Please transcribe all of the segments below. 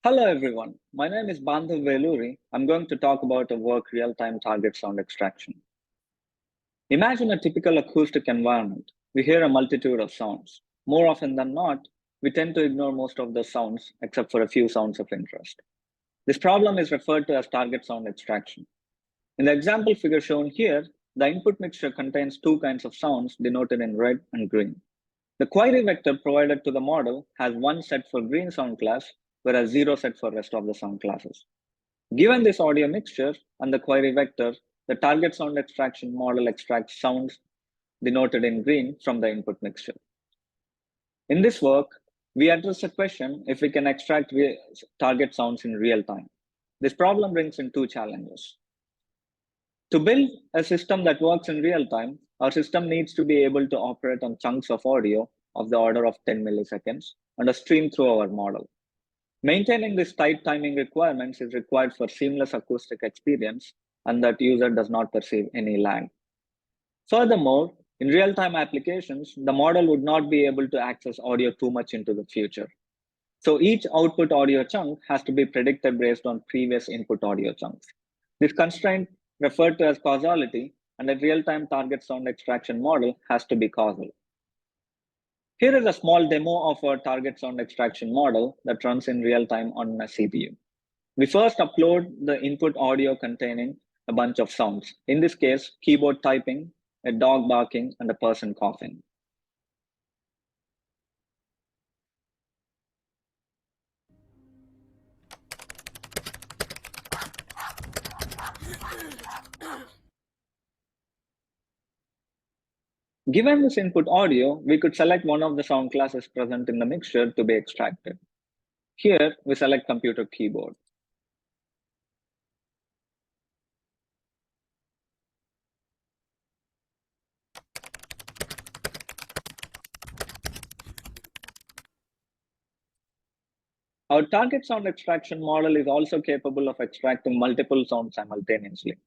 Hello everyone, my name is Bandhav Veluri. I'm going to talk about a work real-time target sound extraction. Imagine a typical acoustic environment. We hear a multitude of sounds. More often than not, we tend to ignore most of the sounds except for a few sounds of interest. This problem is referred to as target sound extraction. In the example figure shown here, the input mixture contains two kinds of sounds denoted in red and green. The query vector provided to the model has one set for green sound class, whereas zero set for rest of the sound classes. Given this audio mixture and the query vector, the target sound extraction model extracts sounds denoted in green from the input mixture. In this work, we address the question if we can extract target sounds in real time. This problem brings in two challenges. To build a system that works in real time, our system needs to be able to operate on chunks of audio of the order of 10 milliseconds and a stream through our model. Maintaining these tight timing requirements is required for seamless acoustic experience and that user does not perceive any lag. Furthermore, in real-time applications, the model would not be able to access audio too much into the future. So each output audio chunk has to be predicted based on previous input audio chunks. This constraint, referred to as causality, and a real-time target sound extraction model has to be causal. Here is a small demo of our target sound extraction model that runs in real time on a CPU. We first upload the input audio containing a bunch of sounds. In this case, keyboard typing, a dog barking, and a person coughing. Given this input audio, we could select one of the sound classes present in the mixture to be extracted. Here, we select computer keyboard. Our target sound extraction model is also capable of extracting multiple sounds simultaneously.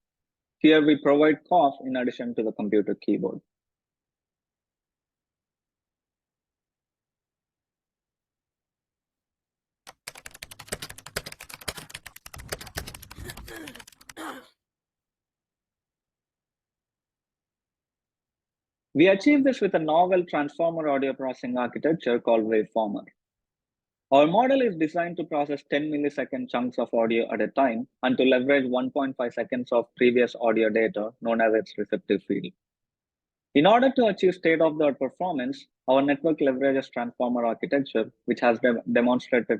Here, we provide cough in addition to the computer keyboard. We achieve this with a novel transformer audio processing architecture called Waveformer. Our model is designed to process 10 millisecond chunks of audio at a time and to leverage 1.5 seconds of previous audio data, known as its receptive field. In order to achieve state-of-the-art performance, our network leverages transformer architecture, which has demonstrated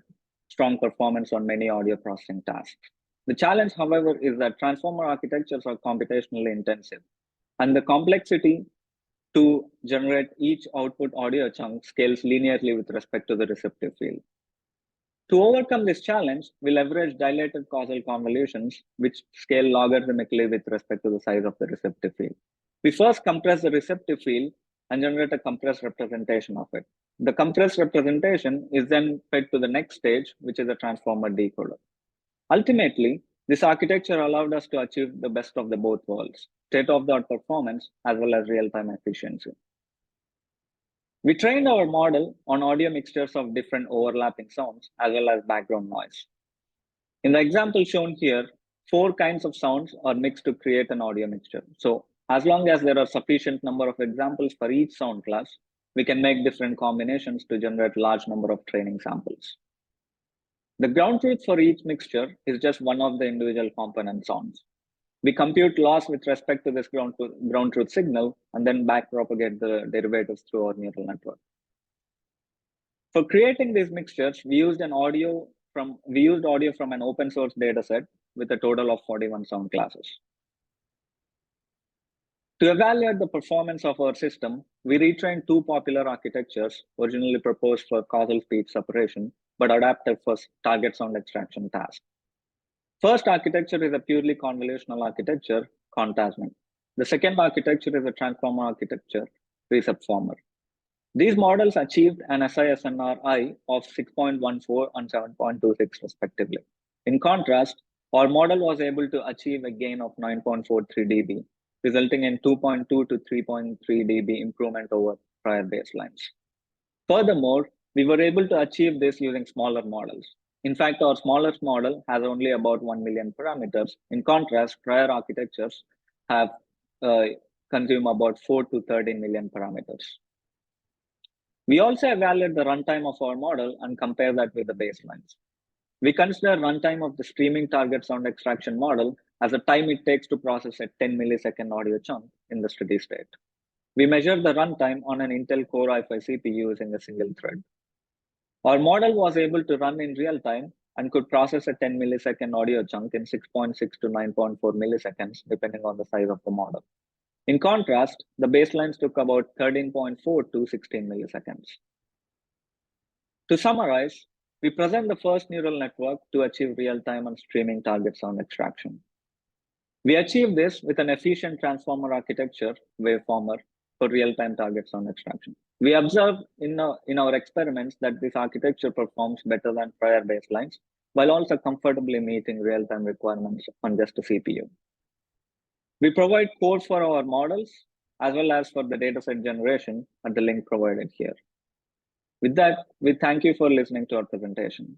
strong performance on many audio processing tasks. The challenge, however, is that transformer architectures are computationally intensive, and the complexity to generate each output audio chunk scales linearly with respect to the receptive field. To overcome this challenge, we leverage dilated causal convolutions, which scale logarithmically with respect to the size of the receptive field. We first compress the receptive field and generate a compressed representation of it. The compressed representation is then fed to the next stage, which is a transformer decoder. Ultimately, this architecture allowed us to achieve the best of the both worlds, state-of-the-art performance as well as real-time efficiency. We trained our model on audio mixtures of different overlapping sounds as well as background noise. In the example shown here, 4 kinds of sounds are mixed to create an audio mixture. So as long as there are sufficient number of examples for each sound class, we can make different combinations to generate large number of training samples. The ground truth for each mixture is just one of the individual component sounds. We compute loss with respect to this ground truth signal and then backpropagate the derivatives through our neural network. For creating these mixtures, we used audio from an open source dataset with a total of 41 sound classes. To evaluate the performance of our system, we retrained 2 popular architectures originally proposed for causal speech separation, but adapted for target sound extraction tasks. First architecture is a purely convolutional architecture, Contasmin. The second architecture is a transformer architecture, RecepFormer. These models achieved an SISNRI of 6.14 and 7.26 respectively. In contrast, our model was able to achieve a gain of 9.43 dB, resulting in 2.2 to 3.3 dB improvement over prior baselines. Furthermore, we were able to achieve this using smaller models. In fact, our smallest model has only about 1 million parameters. In contrast, prior architectures have uh, consumed about 4 to 13 million parameters. We also evaluate the runtime of our model and compare that with the baselines. We consider runtime of the streaming target sound extraction model as the time it takes to process a 10 millisecond audio chunk in the steady state. We measure the runtime on an Intel Core i5 CPU using a single thread. Our model was able to run in real time and could process a 10 millisecond audio chunk in 6.6 to 9.4 milliseconds, depending on the size of the model. In contrast, the baselines took about 13.4 to 16 milliseconds. To summarize, we present the first neural network to achieve real-time and streaming target sound extraction. We achieved this with an efficient transformer architecture waveformer for real-time target sound extraction. We observed in our experiments that this architecture performs better than prior baselines, while also comfortably meeting real-time requirements on just a CPU. We provide cores for our models as well as for the dataset generation at the link provided here. With that, we thank you for listening to our presentation.